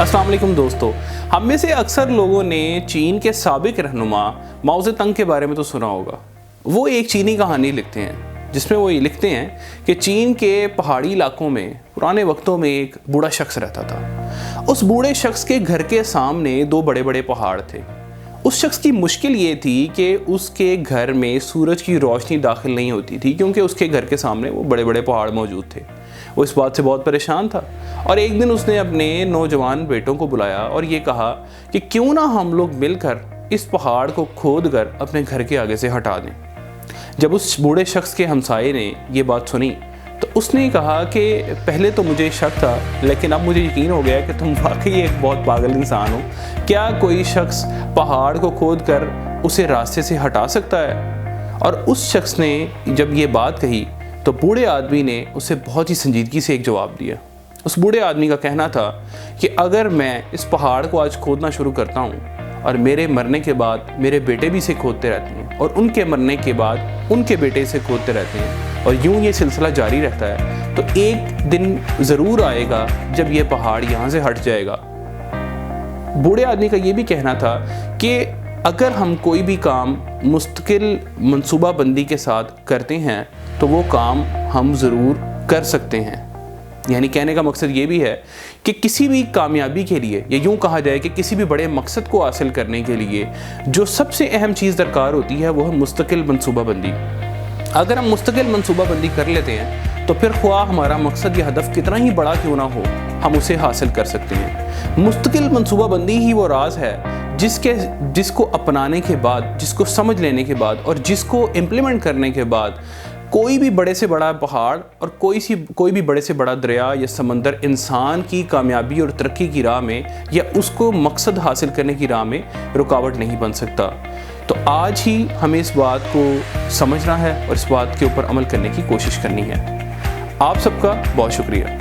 अस्सलाम वालेकुम दोस्तों, हम में से अक्सर लोगों ने चीन के साबिक रहनुमा माओ ज़ेडुंग के बारे में तो सुना होगा। वो एक चीनी कहानी लिखते हैं जिसमें वो ये लिखते हैं कि चीन के पहाड़ी इलाकों में पुराने वक्तों में एक बूढ़ा शख्स रहता था। उस बूढ़े शख्स के घर के सामने दो बड़े बड़े पहाड़ थे। उस शख्स की मुश्किल ये थी कि उसके घर में सूरज की रोशनी दाखिल नहीं होती थी क्योंकि उसके घर के सामने वो बड़े बड़े पहाड़ मौजूद थे। वो इस बात से बहुत परेशान था और एक दिन उसने अपने नौजवान बेटों को बुलाया और ये कहा कि क्यों ना हम लोग मिलकर इस पहाड़ को खोद कर अपने घर के आगे से हटा दें। जब उस बूढ़े शख्स के हमसाये ने ये बात सुनी तो उसने कहा कि पहले तो मुझे शक था, लेकिन अब मुझे यकीन हो गया कि तुम वाकई एक बहुत पागल इंसान हो। क्या कोई शख्स पहाड़ को खोद कर उसे रास्ते से हटा सकता है? और उस शख्स ने जब ये बात कही तो बूढ़े आदमी ने उसे बहुत ही संजीदगी से एक जवाब दिया। उस बूढ़े आदमी का कहना था कि अगर मैं इस पहाड़ को आज खोदना शुरू करता हूँ और मेरे मरने के बाद मेरे बेटे भी इसे खोदते रहते हैं और उनके मरने के बाद उनके बेटे इसे खोदते रहते हैं और यूं ये सिलसिला जारी रहता है, तो एक दिन ज़रूर आएगा जब ये पहाड़ यहाँ से हट जाएगा। बूढ़े आदमी का ये भी कहना था कि अगर हम कोई भी काम मुस्तकिल मंसूबाबंदी के साथ करते हैं तो वो काम हम ज़रूर कर सकते हैं। यानी कहने का मकसद ये भी है कि किसी भी कामयाबी के लिए, या यूँ कहा जाए कि किसी भी बड़े मकसद को हासिल करने के लिए जो सबसे अहम चीज़ दरकार होती है वो है मुस्तकिल मंसूबाबंदी। अगर हम मुस्तकिल मंसूबाबंदी कर लेते हैं तो फिर ख्वाह हमारा मकसद या हदफ कितना ही बड़ा क्यों ना हो, हम उसे हासिल कर सकते हैं। मुस्तकिल मंसूबाबंदी ही वो राज है जिसको अपनाने के बाद, जिसको समझ लेने के बाद और जिसको इम्प्लीमेंट करने के बाद कोई भी बड़े से बड़ा पहाड़ और कोई भी बड़े से बड़ा दरिया या समंदर इंसान की कामयाबी और तरक्की की राह में या उसको मकसद हासिल करने की राह में रुकावट नहीं बन सकता। तो आज ही हमें इस बात को समझना है और इस बात के ऊपर अमल करने की कोशिश करनी है। आप सबका बहुत शुक्रिया।